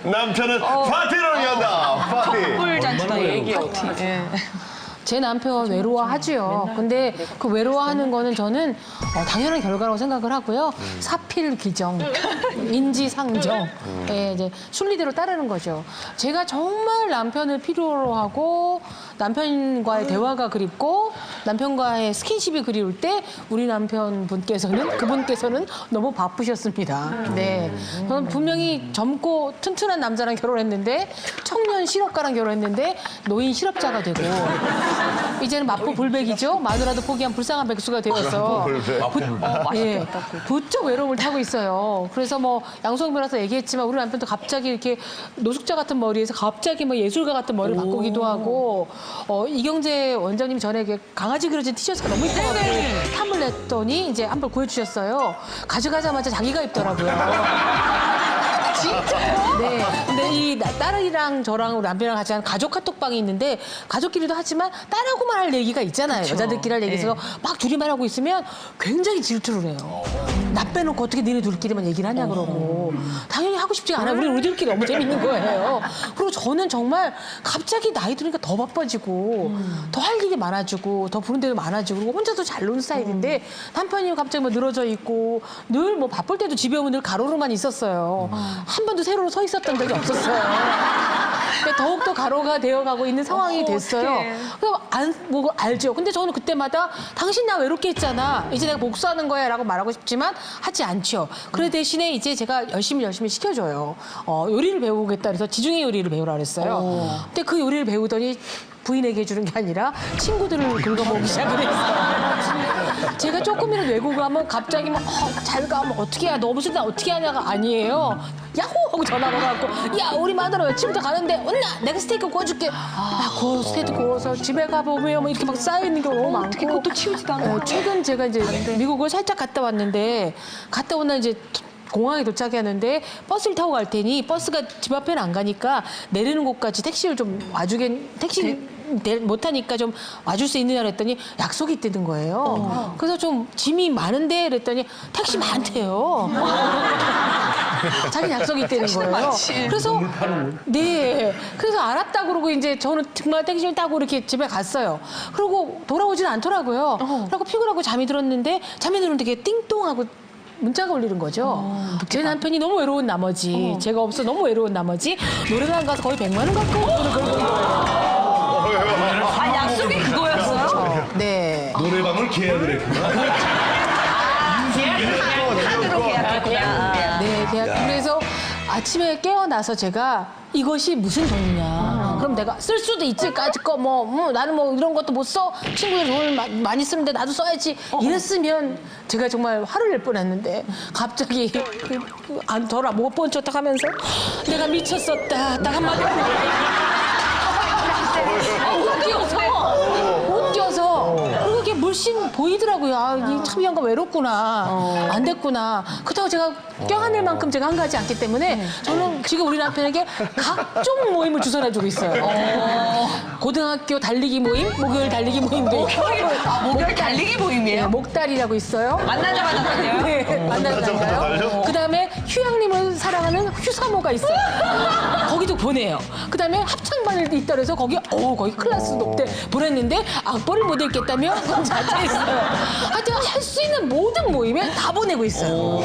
남편은 파티를 연다. 파티. 촛불잔치다 얘기해 어떻게. 제 남편 외로워하지요. 근데 그 외로워하는 거는 저는 당연한 결과라고 생각을 하고요. 사필 규정, 인지상정, 이제 순리대로 따르는 거죠. 제가 정말 남편을 필요로 하고 남편과의 대화가 그립고 남편과의 스킨십이 그리울 때 우리 그분께서는 너무 바쁘셨습니다. 네, 저는 분명히 젊고 튼튼한 남자랑 결혼했는데 청년 실업가랑 결혼했는데 노인 실업자가 되고 이제는 맞고 불백이죠. 마누라도 포기한 불쌍한 백수가 되어서 예, 부쩍 외로움을 타고 있어요. 그래서 뭐 양수영 변호사 얘기했지만 우리 남편도 갑자기 이렇게 노숙자 같은 머리에서 갑자기 뭐 예술가 같은 머리를 바꾸기도 하고 이경재 원장님이 전에 강아지 그려진 티셔츠가 너무 이뻐가지고 탐을 냈더니 이제 한 벌 구해주셨어요. 가져가자마자 자기가 입더라고요. 진짜요? 네. 근데 이 딸이랑 저랑 우리 남편이랑 같이 하는 가족 카톡방이 있는데 가족끼리도 하지만 딸하고만 할 얘기가 있잖아요. 그쵸. 여자들끼리 할 얘기에서 막 둘이만 하고 있으면 굉장히 질투를 해요. 나 빼놓고 어떻게 니네 둘끼리만 얘기를 하냐 그러고. 당연히 하고 싶지가 않아요. 우리들끼리 너무 재밌는 거예요. 그리고 저는 정말 갑자기 나이 드니까 더 바빠지고 더 할 일이 많아지고 더 보는 데도 많아지고 그리고 혼자도 잘 노는 스타일인데 남편이 갑자기 뭐 늘어져 있고 늘 뭐 바쁠 때도 집에 오면 늘 가로로만 있었어요. 한 번도 세로로 서 있었던 적이 없었어요. 근데 더욱더 가로가 되어가고 있는 상황이 됐어요. 그래서 뭐 알죠. 근데 저는 그때마다 당신 나 외롭게 했잖아. 이제 내가 복수하는 거야 라고 말하고 싶지만 하지 않죠. 그래 대신에 이제 제가 열심히 시켜줘요. 요리를 배우겠다 그래서 지중해 요리를 배우라 그랬어요. 근데 그 요리를 배우더니 부인에게 해주는 게 아니라 친구들을 긁어보기 시작을 했어요. 제가 조금이라도 외국 가면 갑자기 막 잘 가면 어떻게 해야 너 무슨 날 어떻게 하냐가 아니에요. 야호 하고 전화 걸어갖고 야 우리 마누라 며칠부터 가는데 언나 내가 스테이크 구워줄게. 그 스테이크 구워서 집에 가보면 뭐 이렇게 막 쌓여있는 게 너무 많고 어떻게 그것도 치우지도 않고. 최근 제가 이제 미국을 살짝 갔다 왔는데 갔다 온 날 이제 공항에 도착하는데 버스를 타고 갈 테니 버스가 집 앞에는 안 가니까 내리는 곳까지 택시를 좀 못 타니까 좀 와줄 수 있느냐 그랬더니 약속이 있다는 거예요. 그래서 좀 짐이 많은데 그랬더니 택시 많대요. 자기 약속이 있다는 거예요. 그래서 네, 그래서 알았다 그러고 이제 저는 정말 택시를 타고 이렇게 집에 갔어요. 그리고 돌아오지는 않더라고요. 그리고 피곤하고 잠이 들었는데 잠이 드는데 이게 띵동하고 문자가 울리는 거죠. 제 남편이 너무 외로운 나머지 제가 없어 너무 외로운 나머지 노래방 가서 거의 100만 원 갖고 돈을 걸고 있는 거예요. 아 약속이 그거였어요? 네. 노래방을 계약을 했구나. 카드로 계약했구나. 네, 그래서 아침에 깨어나서 제가 이것이 무슨 돈이냐. 그럼 내가 쓸 수도 있지. 까짓 거 나는 뭐 이런 것도 못 써. 친구들 돈을 많이 쓰는데 나도 써야지. 이랬으면 제가 정말 화를 낼 뻔했는데 갑자기 저라 못 본 척 하면서 내가 미쳤었다. 딱 한마디 웃겨서 그리고 그게 물씬 보이더라고요. 아, 참 영가 외롭구나. 안 됐구나. 그렇다고 제가 껴안을 만큼 제가 한가하지 않기 때문에 저는 지금 우리 남편에게 각종 모임을 주선해주고 있어요. 고등학교 달리기 모임, 목요일 달리기 모임도 있고. 목요일 달리기 모임이에요? 목달이라고 있어요. 만나자마자 달려요? 네, 만나잖아요. 그다음에 휴양림을 사랑하는 휴사모가 있어요. 거기도 보내요. 그다음에 합창반을 있다 그래서 거기 클래스 높대 보냈는데 악보를 못 읽겠다며 자퇴했어요. 하여튼 할 수 있는 모든 모임에 다 보내고 있어요.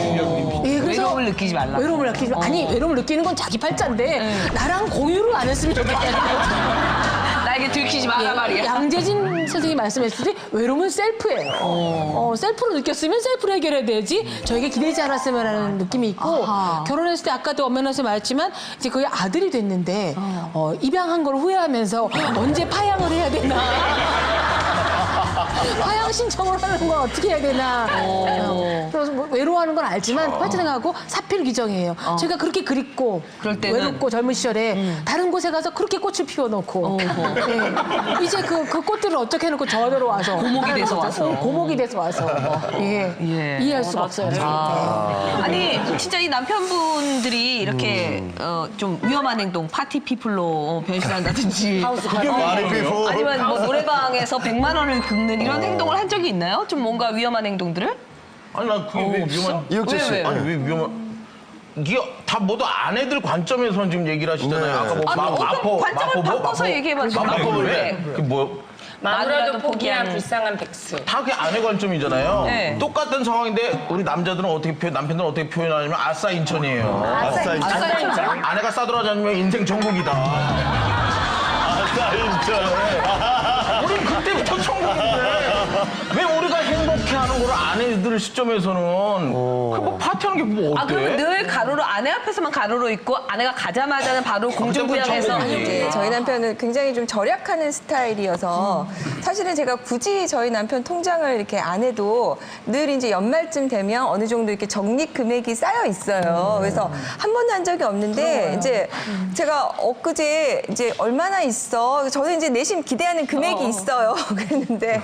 네, 그래서 외로움을 느끼지 말라. 외로움을 느끼지 아니 외로움을 느끼는 건 자기 팔자인데 나랑 공유를 안 했으면 좋겠다. 나에게 들키지 마라 말이야. 양재진 선생님이 말씀했을 때 외로움은 셀프예요. 셀프로 느꼈으면 셀프로 해결해야 되지 저에게 기대지 않았으면 하는 느낌이 있고 결혼했을 때 아까도 엄연해서 말했지만 이제 거의 아들이 됐는데 입양한 걸 후회하면서 언제 파양을 해야 되나 파양 신청을 하는 건 어떻게 해야 되나 그래서 뭐 외로워하는 건 알지만 파트너하고 사필 규정이에요. 제가 그렇게 그립고 그럴 때는 외롭고 젊은 시절에 다른 곳에 가서 그렇게 꽃을 피워놓고 네. 이제 그 꽃들을 어떻게 해놓고 저대로 와서 고목이 돼서 와서 고목이 돼서 와서 예. 이해할 수가 없어요. 아니 진짜 이 남편분들이 이렇게 좀 위험한 행동 파티 피플로 변신한다든지 아니면 뭐 노래방에서 100만 원을 긁는 이런 행동을 한 적이 있나요? 좀 뭔가 위험한 행동들을? 아니 난 그게 왜 위험한? 왜? 아니 왜 위험한? 왜? 아니 왜 위험한? 이게 다 모두 아내들 관점에서 지금 얘기를 하시잖아요. 아까 뭐 어떤 관점을 바꿔서 얘기해봐주세요. 마포 왜? 그 뭐. 마누라도 포기한 불쌍한 백수. 다 그게 아내 관점이잖아요. 네. 똑같은 상황인데 우리 남자들은 어떻게 남편들은 어떻게 표현하냐면 아싸 인천이에요. 아싸 인천. 아싸 인천. 아내가 싸돌아다니면 인생 전국이다. 아싸 인천. 우린 그때부터 천국인데 왜 우리가 행복해하는 걸 아내들 시점에서는 그뭐 파티하는 게 뭐 어때? 그러면 늘 가로로 아내 앞에서만 가로로 있고 아내가 가자마자는 바로 공중부양해서 이제 저희 남편은 굉장히 좀 절약하는 스타일이어서 사실은 제가 굳이 저희 남편 통장을 이렇게 안 해도 늘 이제 연말쯤 되면 어느 정도 이렇게 적립 금액이 쌓여 있어요. 그래서 한 번도 한 적이 없는데 이제 제가 엊그제 이제 얼마나 있어? 저는 이제 내심 기대하는 금액이 있어요. 그랬는데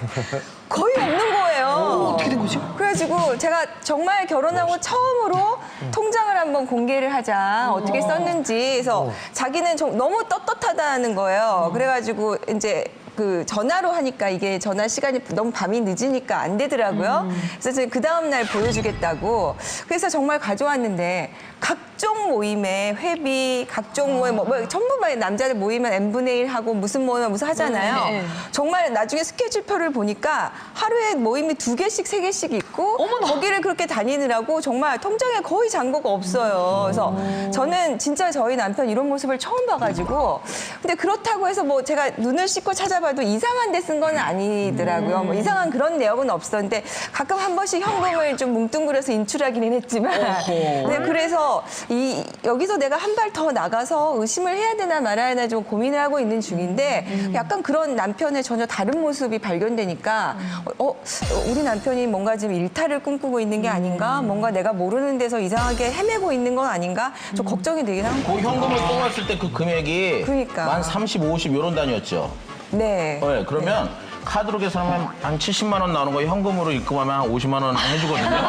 거의 없는 거예요. 어떻게 된 거죠? 그래가지고 제가 정말 결혼하고 처음으로 통장을 한번 공개를 하자. 어떻게 썼는지. 그래서 자기는 너무 떳떳하다는 거예요. 그래가지고 이제 그 전화로 하니까 이게 전화 시간이 너무 밤이 늦으니까 안 되더라고요. 그래서 그 다음 날 보여주겠다고. 그래서 정말 가져왔는데 각종 모임에 회비, 각종 모임 뭐 전부 막 남자들 모이면 n분의 1 하고 무슨 모임 무슨 하잖아요. 네. 정말 나중에 스케줄표를 보니까 하루에 모임이 2개씩, 3개씩 있고 거기를 그렇게 다니느라고 정말 통장에 거의 잔고가 없어요. 그래서 저는 진짜 저희 남편 이런 모습을 처음 봐가지고 근데 그렇다고 해서 뭐 제가 눈을 씻고 찾아봐도 이상한 데 쓴 건 아니더라고요. 뭐 이상한 그런 내역은 없었는데 가끔 한 번씩 현금을 좀 뭉뚱그려서 인출하기는 했지만 네, 그래서 여기서 내가 한 발 더 나가서 의심을 해야 되나 말아야 되나 좀 고민을 하고 있는 중인데 약간 그런 남편의 전혀 다른 모습이 발견되니까 우리 남편이 뭔가 지금 일탈을 꿈꾸고 있는 게 아닌가? 뭔가 내가 모르는 데서 이상하게 헤매고 있는 건 아닌가? 좀 걱정이 되긴 한 그 거예요. 현금을 뽑았을 때 그 금액이 그러니까. 만 30, 50 이런 단위였죠. 네. 네, 그러면 카드로 계산하면 한 70만 원 나오는 거 현금으로 입금하면 한 50만 원 해주거든요.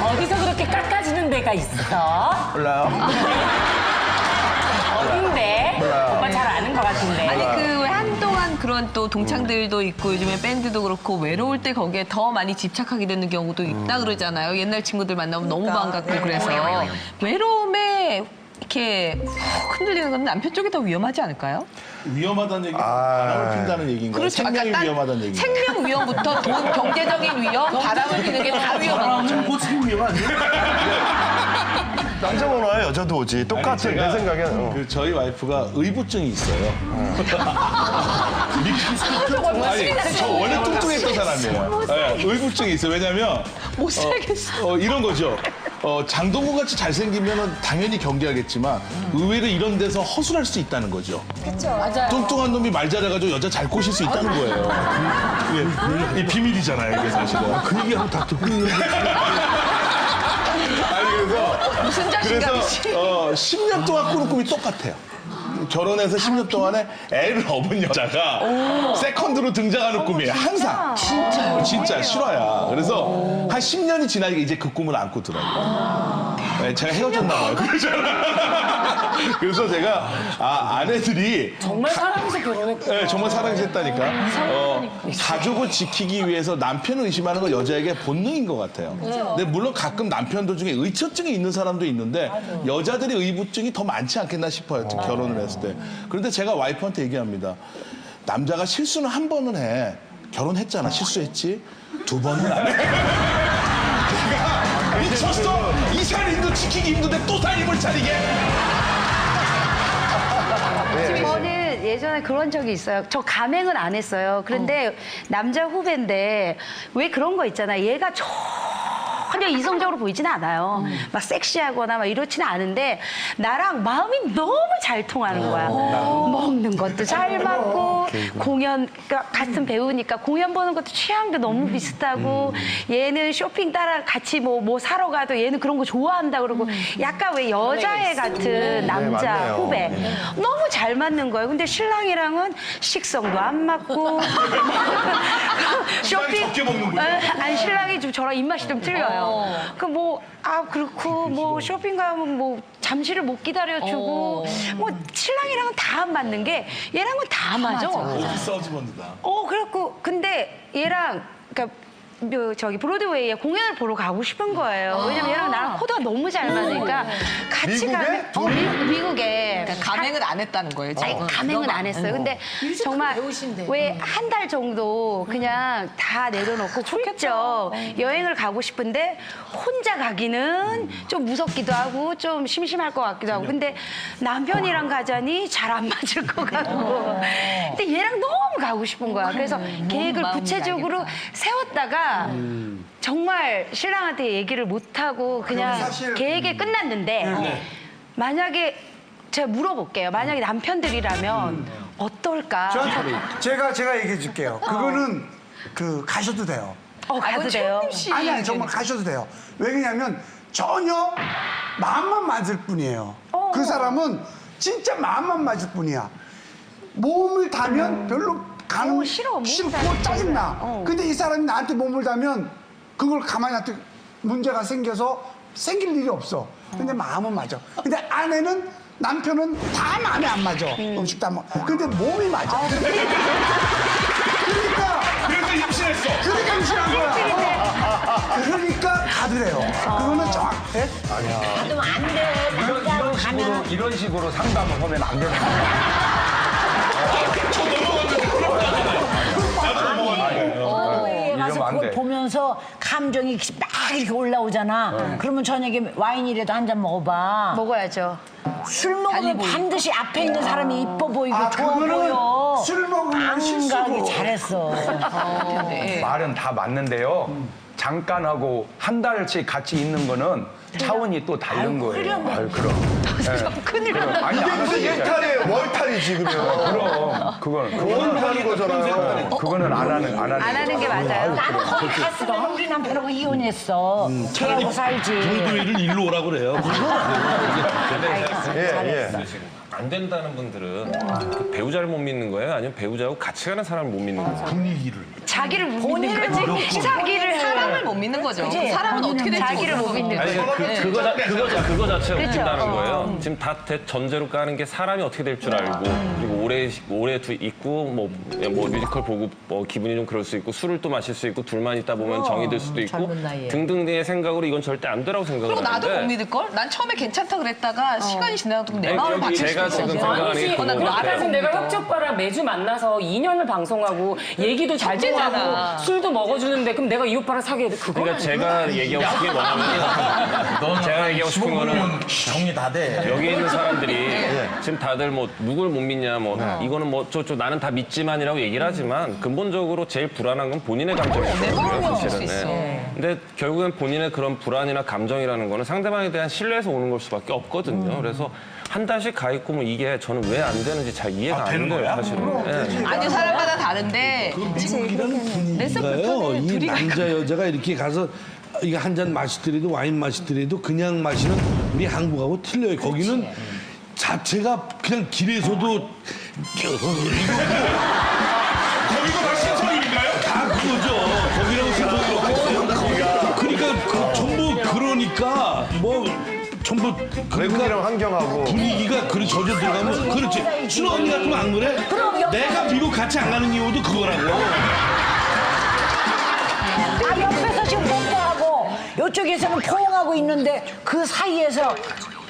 어디서 그렇게 깎아주는 데가 있어? 몰라요? 어딘데? 몰라요. 오빠 잘 아는 것 같은데. 아니 그 왜 한동안 그런 또 동창들도 있고 요즘에 밴드도 그렇고 외로울 때 거기에 더 많이 집착하게 되는 경우도 있다 그러잖아요. 옛날 친구들 만나면 너무 반갑고 그래서 외로움에 이렇게 훅 흔들리는 건 남편 쪽이 더 위험하지 않을까요? 위험하다는 얘기, 바람을 핀다는 얘기인가요? 그렇죠. 생명이 아까 위험하다는 얘기인가요? 생명 위험부터 돈, 경제적인 위험, 바람을 피는 게 다 위험하죠. 보통 위험 아니에요? 남자만 와요, 여자도 오지. 똑같은 내 생각엔. 그 저희 와이프가 의부증이 있어요. 아니, 저 원래 뚱뚱했던 사람이에요. 네, 의부증이 있어요. 왜냐면 못 살겠어. 이런 거죠. 장동건 같이 잘생기면 당연히 경계하겠지만 의외로 이런 데서 허술할 수 있다는 거죠. 그렇죠. 맞아요. 뚱뚱한 놈이 말 잘해가지고 여자 잘 꼬실 수 있다는 거예요. 예, 이 비밀이잖아요, 이게 사실은. 그 얘기하고 다 듣고 있는데. 아니, 그래서 무슨 자신감이지? 10년 동안 꾸는 꿈이 똑같아요. 결혼해서 10년 동안에 애를 업은 여자가 세컨드로 등장하는 꿈이에요. 항상. 진짜 실화야. 그래서 한 10년이 지나니까 이제 그 꿈을 안고 더라고요. 네, 제가 헤어졌나 봐요. 그래서 제가 아내들이 정말 사랑해서 결혼했구나. 네, 정말 사랑해서 했다니까. 가족을 지키기 위해서 남편을 의심하는 건 여자에게 본능인 것 같아요. 근데 물론 가끔 남편들 중에 의처증이 있는 사람도 있는데 여자들이 의부증이 더 많지 않겠나 싶어요. 결혼을 했을 때. 그런데 제가 와이프한테 얘기합니다. 남자가 실수는 한 번은 해. 결혼했잖아. 실수했지. 2번은 안 해. 내가 미쳤어. 이 살림도 지키기 힘든데 또 살림을 차리게. 저는 예전에 그런 적이 있어요. 저 감행은 안 했어요. 그런데 남자 후배인데 왜 그런 거 있잖아요. 얘가 전혀 이성적으로 보이지는 않아요. 막 섹시하거나 막 이렇지는 않은데 나랑 마음이 너무 잘 통하는 거야. 먹는 것도 잘 맞고 공연 같은 배우니까 공연 보는 것도 취향도 너무 비슷하고 얘는 쇼핑 따라 같이 뭐 사러 가도 얘는 그런 거 좋아한다 그러고 약간 왜 여자애 같은 남자 맞네요. 후배 너무 잘 맞는 거예요. 근데 신랑이랑은 식성도 안 맞고 신랑이 적게 먹는군요. 아니 신랑이 좀 저랑 입맛이 좀 틀려요. 그렇고 뭐 쇼핑 가면 뭐 잠시를 못 기다려주고 뭐 신랑이랑은 다 안 맞는 게 얘랑은 다 맞아. 어디 싸우지 못한다. 그래갖고 근데 얘랑 그러니까 저기 브로드웨이에 공연을 보러 가고 싶은 거예요. 왜냐면 얘랑 나랑 코드가 너무 잘 맞으니까 같이 가면 미국에 감행은 안 했다는 거예요. 지금. 아니, 감행은 안 했어요. 근데 정말 배우신데. 왜 한 달 정도 그냥 다 내려놓고 훌쩍 여행을 가고 싶은데 혼자 가기는 좀 무섭기도 하고 좀 심심할 것 같기도 하고. 근데 남편이랑 가자니 잘 안 맞을 것 같고. 근데 얘랑 너무 가고 싶은 거야. 그래서 계획을 마음인지 구체적으로 알겠다. 세웠다가 정말 신랑한테 얘기를 못하고 그냥 계획이 끝났는데 만약에 제가 물어볼게요. 만약에 남편들이라면 어떨까? 제가 얘기해 줄게요. 그거는 가셔도 돼요. 가도 돼요? 아니 정말 가셔도 돼요. 왜냐면 전혀 마음만 맞을 뿐이에요. 그 사람은 진짜 마음만 맞을 뿐이야. 몸을 다면 별로 가는 싫어. 몸을 싫고 다니는 짜증나. 근데 이 사람이 나한테 몸을 다면 그걸 가만히 놔두고 문제가 생겨서 생길 일이 없어. 근데 마음은 맞아. 근데 아내는 남편은 다 마음에 안 맞아. 음식 다 먹. 근데 몸이 맞아. 그러니까 그래서 임신했어. 그러니까 임신한 거야. 그러니까 가더래요. 그거는 정확해. 받으면 안 돼. 남자로 가면 이런 식으로 상담을 하면 안 되는 여행에 가서 이러면 안 그걸 돼. 보면서 감정이 막 이렇게 올라오잖아. 그러면 저녁에 와인이라도 한 잔 먹어봐. 먹어야죠. 술 먹으면 반드시 앞에 있는 사람이 이뻐 보이고 좋아 그거는 보여. 술 먹으면 안 실수고. 가기 잘했어. 말은 다 맞는데요. 잠깐 하고 한 달씩 같이 있는 거는 차원이 또 다른 거예요. 아유, 그럼. 큰일 났다. 아니, 안 무슨 하시니까. 예탈이에요? 월탈이지 그러면. 그럼. 그건 월탈인 거잖아요. 그거는 안 하는 게 맞아요. 나는 거기 갔으면 우리 남편하고 이혼했어. 걔하고 살지. 브로드웨이를 일로 오라고 그래요. 예. 안 된다는 분들은 그 배우자를 못 믿는 거예요? 아니면 배우자하고 같이 가는 사람을 못 믿는 거예요? 자기를 못 믿는 거지. 자기를 사람을 못 믿는 거죠. 사람은 어떻게 될지 자기를 못 믿는 아니, 거지. 그거 자체가 그렇죠. 웃긴다는 거예요. 지금 다 전제로 까는 게 사람이 어떻게 될 줄 알고 그리고 오래 있고 뭐 뮤지컬 보고 뭐 기분이 좀 그럴 수 있고 술을 또 마실 수 있고 둘만 있다 보면 정이 들 수도 있고 젊은 나이에. 등등의 생각으로 이건 절대 안 되라고 생각을 그리고 나도 하는데 못 믿을걸? 난 처음에 괜찮다 그랬다가 시간이 지나도 내 마음을 바뀔 수 제가 있어. 지금 생각하는 게 그거 나 같아요. 알아서 내가 혁지 오빠랑 매주 만나서 2년을 방송하고 얘기도 잘 문제잖아. 통하고 술도 먹어주는데 그럼 내가 이 오빠랑 사귀어야 돼? 그거 그러니까 제가 얘기하고 싶은 게 뭐냐면 제가 얘기하고 싶은 거는 정리 다 돼. 여기 있는 사람들이 지금 다들 뭐 누굴 못 믿냐 뭐 이거는 뭐 저 나는 다 믿지만이라고 얘기를 하지만 근본적으로 제일 불안한 건 본인의 감정이거든요 사실은. 근데 결국엔 본인의 그런 불안이나 감정이라는 거는 상대방에 대한 신뢰에서 오는 걸 수밖에 없거든요. 그래서 한 달씩 가 있고 뭐 이게 저는 왜 안 되는지 잘 이해가 안 돼요 사실은. 예. 아니 사람마다 다른데 그러니까요. 이 남자 여자가 이렇게 가서 이거 한 잔 마시더라도 와인 마시더라도 그냥 마시는 우리 한국하고 틀려요. 거기는 자체가 그냥 길에서도 거기도 다 신선인가요? 다 그거죠. 거기라고 생각해요. 그러니까 전부 그러니까 뭐 전부 외국이랑 환경하고. 분위기가 그래 젖어 들어가면 그렇지. 순아 언니 같으면 안 그래? 내가 미국 같이 안 가는 이유도 그거라고. 아, 옆에서 지금 뽀뽀하고 이쪽에서는 포옹하고 있는데 그 사이에서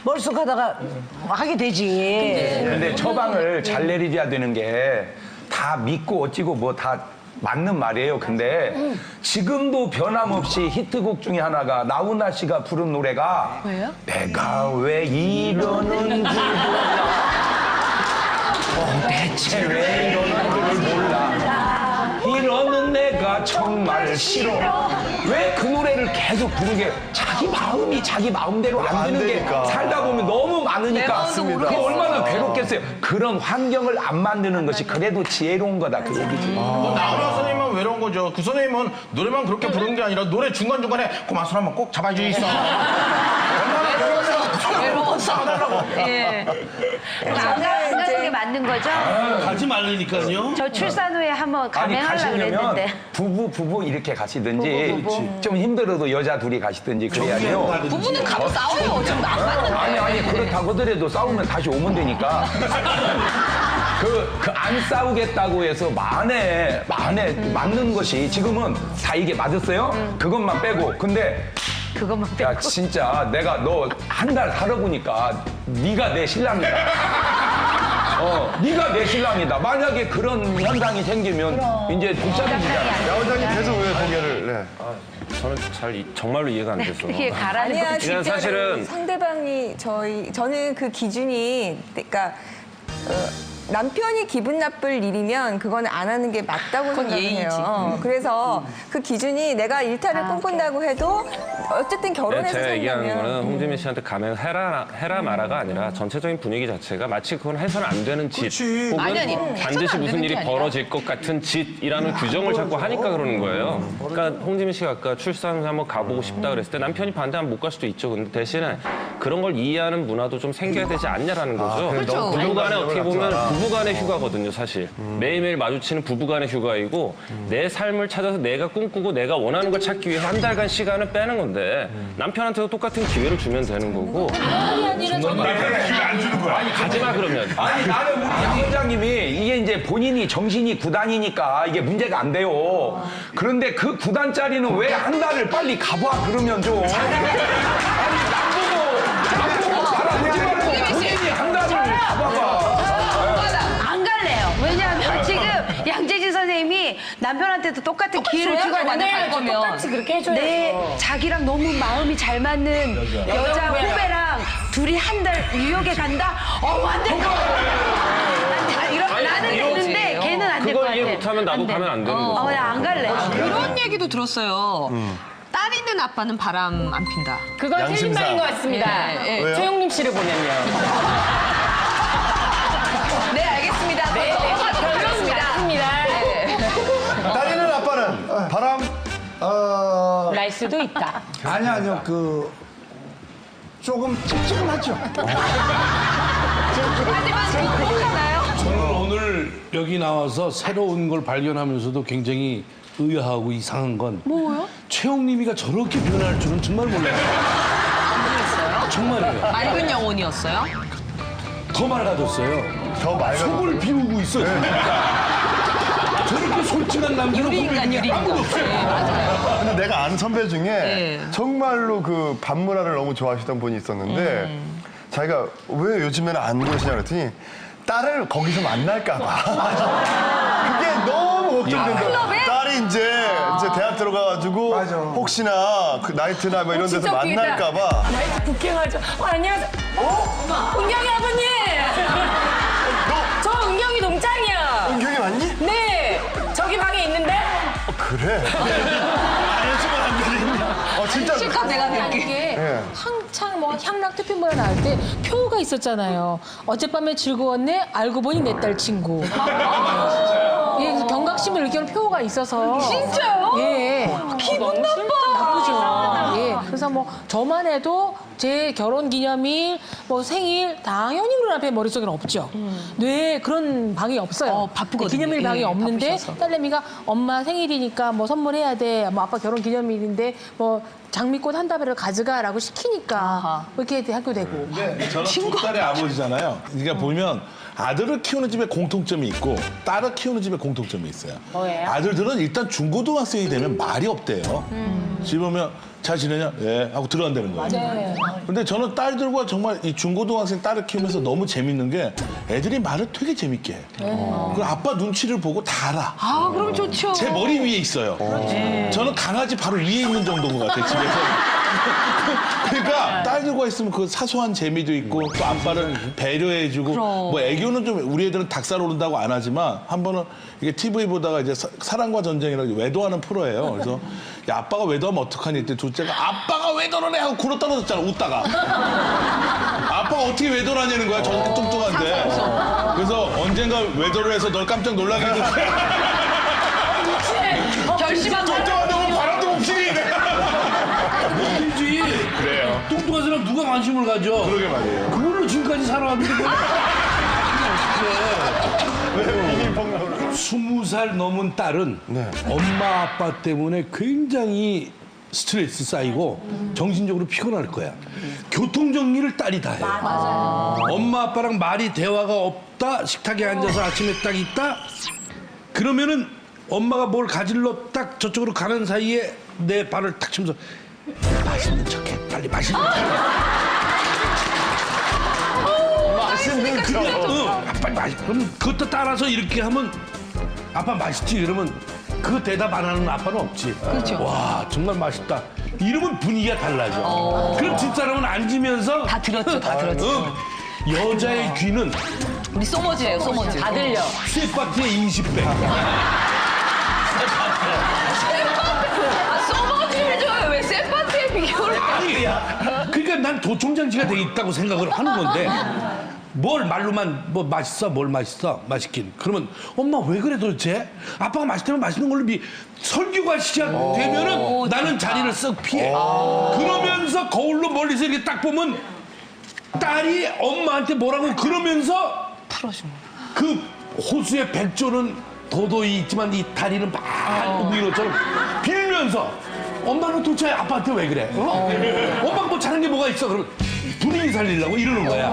멀쑥하다가 하게 되지. 근데 처방을 잘 내리셔야 되는 게 다 믿고 어찌고 뭐 다 맞는 말이에요. 근데 지금도 변함없이 히트곡 중에 하나가 나훈아 씨가 부른 노래가 왜요? 내가 왜 이러는지 몰라. 대체 왜 이러는지를 몰라. 이러는 내가 정말 싫어. 왜 그 노래를 계속 부르게 자기 마음이 자기 마음대로 안 되는 게 되니까. 살다 보면 너무 내 많으니까 마음도 그게 모르겠어. 얼마나 괴롭겠어요. 그런 환경을 안 만드는 것이 그래도 지혜로운 거다 그 얘기지. 나훈아 선생님은 외로운 거죠. 그 선생님은 노래만 그렇게 부르는 게 아니라 노래 중간중간에 고마 술 한번 꼭 잡아줘 있어. 외로워서. 예. 안 가는 게 맞는 거죠? 가지 말라니까요. 저 출산 후에 한번 아니 감행하려고 가시려면 그랬는데. 부부 이렇게 가시든지 좀 힘들어도 여자 둘이 가시든지 그래야죠. 부부는 가서 싸워요. 지금 안 맞는데. 아니 그렇다고 하더라도 싸우면 다시 오면 되니까. 안 싸우겠다고 해서 만에 맞는 것이 지금은 다 이게 맞았어요? 그것만 빼고. 근데 그것만 빼고. 야, 진짜 내가 너 한 달 살아보니까 네가 내 신랑이다. 네가 내 신랑이다. 만약에 그런 현상이 생기면 이제 독자적이잖아. 야 원장님 계속 왜 고개를? 네. 저는 정말로 이해가 안 돼서. 이게 가라는 아니야, 거지. 그냥 진짜로 사실은- 상대방이 저는 그 기준이 그러니까 남편이 기분 나쁠 일이면 그거는 안 하는 게 맞다고 그건 생각해요. 예의지. 그래서 그 기준이 내가 일탈을 꿈꾼다고 해도 어쨌든 결혼해서 제가 얘기하는 산다면 거는 홍지민 씨한테 가면 해라 마라가 아니라 전체적인 분위기 자체가 마치 그건 해서는 안 되는 짓 혹은 아니, 해서는 반드시 안 무슨 되는 일이 게 아니라. 벌어질 것 같은 짓이라는 규정을 자꾸 하니까 그러는 거예요. 그러니까 홍지민 씨가 아까 출산 한번 가보고 싶다 그랬을 때 남편이 반대하면 못 갈 수도 있죠. 근데 대신에 그런 걸 이해하는 문화도 좀 생겨야 되지 않냐라는 거죠. 그렇죠. 부부간에 어떻게 보면 부부간의 휴가거든요, 사실. 매일매일 마주치는 부부간의 휴가이고 내 삶을 찾아서 내가 꿈꾸고 내가 원하는 걸 찾기 위해 한 달간 시간을 빼는 건데 남편한테도 똑같은 기회를 주면 되는 거고. 아니, 가지마 그러면. 아니 나는 우리 양 원장님이 이게 이제 본인이 정신이 9단이니까 이게 문제가 안 돼요. 그런데 그 9단짜리는 왜 한 달을 빨리 가봐 그러면 좀. 아니 남보고 말아보지 말고 본인이 한 달을 가봐봐. 안 갈래요. 왜냐하면 지금 양재진 선생님이 남편한테도 똑같은 기회를 주고 갈 거면. 똑같이 그렇게 해줘야죠. 내 자기랑 너무 마음이 잘 맞는 여자 후배랑 둘이 한 달 뉴욕에 간다? 안 될 것 같아. 나는 되는데 걔는 안 될 것 그걸 같아. 이해 못하면 나도 가면 안 되는 거죠. 안 갈래. 이런 얘기도 들었어요. 딸 있는 아빠는 바람 안 핀다. 그건 틀린 양심상. 말인 것 같습니다. 예, 예. 왜요? 최영림 씨를 보면요. 네, 알겠습니다. 그렇습니다. 딸 있는 아빠는 바람. 날 수도 있다. 아니요. 조금 찝찝하죠. 하지만 행복하나요? 저는 오늘 여기 나와서 새로운 걸 발견하면서도 굉장히 의아하고 이상한 건 뭐요? 최영림이가 저렇게 변할 줄은 정말 몰랐어요. 정말이에요. 맑은 영혼이었어요? 더 맑아졌어요. 더 맑아. 속을 비우고 있어요. 저렇게 솔직한 남자는 유리인간. 아무도 없어요. 근데 내가 아는 선배 중에 네. 정말로 그 밤문화를 너무 좋아하시던 분이 있었는데 자기가 왜 요즘에는 안 그러시냐 그랬더니 딸을 거기서 만날까 봐. 그게 너무 걱정된다. 딸이 이제 대학 들어가가지고 맞아. 혹시나 그 나이트나 뭐 이런 데서 만날까 봐. 북행하죠. 안녕하세요. 은경이 아버님. 저 은경이 동창이야. 은경이 맞니? 네. 저기 방에 있는데. 그래. 알려주면 안 되겠니? 진짜. 실컷 내가 될게. 이게 예. 한창 뭐 향락 투표 모여 나올 때 표가 있었잖아요. 어젯밤에 즐거웠네. 알고 보니 내 딸 친구. 예, 그래서 경각심을 일깨우는 표가 있어서. 진짜요? 예. 기분 나빠. 나쁘죠. 예. 그래서 뭐 저만 해도 제 결혼 기념일, 뭐 생일 당연히 우리 남편 머릿속에는 없죠. 뇌에 그런 방이 없어요. 바쁘거든요. 기념일 방이 예, 없는데 바쁘셔서. 딸내미가 엄마 생일이니까 뭐 선물해야 돼. 뭐 아빠 결혼 기념일인데 뭐 장미꽃 한 다발을 가져가라고 시키니까 아하. 뭐 이렇게 학교되고. 근데 저는 두 딸의 아버지잖아요. 그러니까 보면 아들을 키우는 집에 공통점이 있고 딸을 키우는 집에 공통점이 있어요. 뭐예요? 아들들은 일단 중고등학생이 되면 말이 없대요. 집에 오면 잘 지내냐? 예. 하고 들어간다는 거예요. 네. 근데 저는 딸들과 정말 이 중고등학생 딸을 키우면서 너무 재밌는 게 애들이 말을 되게 재밌게 해. 그리고 아빠 눈치를 보고 다 알아. 아, 그럼 좋죠. 제 머리 위에 있어요. 저는 강아지 바로 위에 있는 정도인 것 같아요, 집에서. 그러니까 딸들과 있으면 그 사소한 재미도 있고 또 아빠를 배려해주고 뭐 애교는 좀 우리 애들은 닭살 오른다고 안 하지만 한 번은 이게 TV 보다가 이제 사랑과 전쟁이라고 외도하는 프로예요. 그래서 야, 아빠가 외도하면 어떡하니 했더니 둘째가 아빠가 외도를 해 하고 굴어 떨어졌잖아, 웃다가. 아빠가 어떻게 외도를 하냐는 거야, 저렇게 뚱뚱한데. 그래서 언젠가 외도를 해서 널 깜짝 놀라게 해줄 거야. 결심한 거. 걱정한다고 바람도 없이. 문제지. 그래요. 뚱뚱한 사람 누가 관심을 가져? 그러게 말이에요. 그걸로 지금까지 살아왔는데 뭐. 왜 20살 넘은 딸은 엄마 아빠 때문에 굉장히 스트레스 쌓이고 정신적으로 피곤할 거야. 교통 정리를 딸이 다 해요. 엄마 아빠랑 말이 대화가 없다. 식탁에 앉아서 아침에 딱 있다. 그러면은 엄마가 뭘 가질러 딱 저쪽으로 가는 사이에 내 발을 탁 치면서 맛있는 척해. 빨리 맛있는 척해. 맛있는 아빠 맛있. 그럼 그것도 따라서 이렇게 하면 아빠 맛있지. 그러면 그 대답 안 하는 아빠는 없지. 그렇죠. 와 정말 맛있다. 이러면 분위기가 달라져. 그럼 뒷사람은 앉으면서 다 들었죠, 다 들었죠. 여자의 귀는 우리 소머즈예요, 소머즈. 다 들려. 쇠바퀴의 20배. 소머즈 해줘요. 왜 셀파트에 비교를 해? 아니, 그러니까 난 도청장치가 돼 있다고 생각을 하는 건데 뭘 말로만 뭐 맛있어, 뭘 맛있어, 맛있긴. 그러면 엄마 왜 그래 도대체? 아빠가 맛있다면 맛있는 걸로 설교가 시작되면은 나는 자리를 쓱 피해. 그러면서 거울로 멀리서 이렇게 딱 보면 딸이 엄마한테 뭐라고 그러면서 풀어주는 그 호수의 백조는 도도히 있지만 이 다리는 막 위로처럼 빌면서 엄마는 도대체 아빠한테 왜 그래? 엄마가 뭐 잘한 게 뭐가 있어? 그러면 분위기 살리려고 이러는 거야.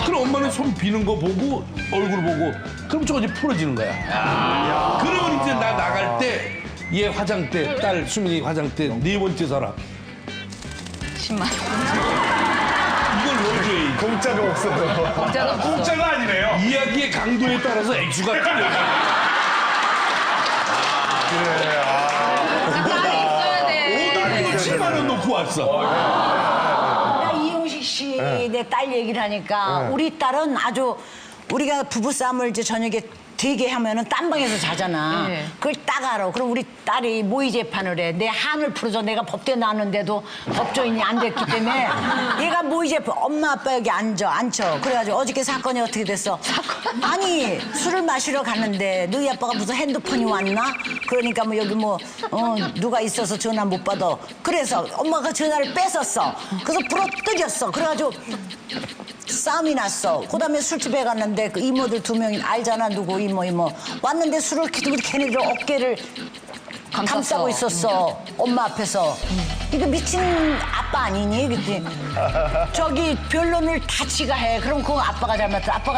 그럼 엄마는 손 비는 거 보고 얼굴 보고 그럼 저거 이제 풀어지는 거야. 그러면 이제 나 나갈 때 얘 화장대 딸 수민이 화장대 4번째 사람 10만 원. 이걸 넣어줘야지. 공짜가 없어요. 공짜가 아니래요. 이야기의 강도에 따라서 액수가 틀려요. 딸이 있어야 돼. 5만 7만 원 놓고 왔어. 나 이용식 씨 내 딸 얘기를 하니까 우리 딸은 아주 우리가 부부싸움을 이제 저녁에 되게 하면은 딴 방에서 자잖아. 네. 그걸 딱 알아. 그럼 우리 딸이 모의 재판을 해. 내 한을 풀어줘. 내가 법대 나왔는데도 법조인이 안 됐기 때문에 얘가 모의 재판. 엄마 아빠 여기 앉혀. 그래가지고 어저께 사건이 어떻게 됐어? 아니 술을 마시러 갔는데 너희 아빠가 무슨 핸드폰이 왔나? 그러니까 뭐 여기 누가 있어서 전화 못 받아. 그래서 엄마가 전화를 뺏었어. 그래서 부러뜨렸어. 그래가지고 싸움이 났어. 그다음에 술집에 갔는데 그 이모들 2명이 알잖아 누구 이모 왔는데 술을 키우고 걔네들 어깨를 감싸고 있었어. 엄마 앞에서. 이거 미친 아빠 아니니? 그랬더니 저기 변론을 다 지가 해. 그럼 그건 아빠가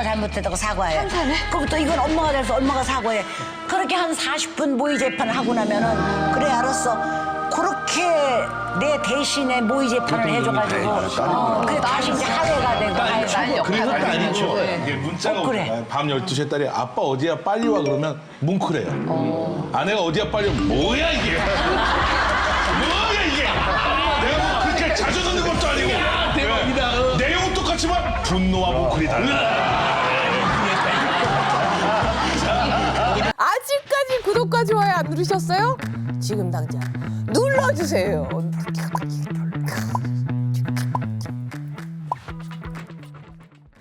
잘못했다고 사과해. 그럼 또 이건 엄마가 돼서 엄마가 사과해. 그렇게 한 40분 모의 재판을 하고 나면은 그래 알았어. 그렇게 내 대신에 모의 재판을 해줘가지고 그래 다시 이제 하회가 되고 그래서 딸이죠. 네. 이게 문자가 그래. 오잖아요. 밤 12시에 딸이 아빠 어디야 빨리 와 그러면 뭉클해요. 아내가 어디야 빨리 와. 뭐야 이게. 뭐야 이게. 내가 뭐 그렇게 자주 듣는 것도 아니고. 대박이다. 내용은 똑같지만 분노와 뭉클이 달라. 아직까지 구독과 좋아요 안 누르셨어요? 지금 당장 눌러주세요.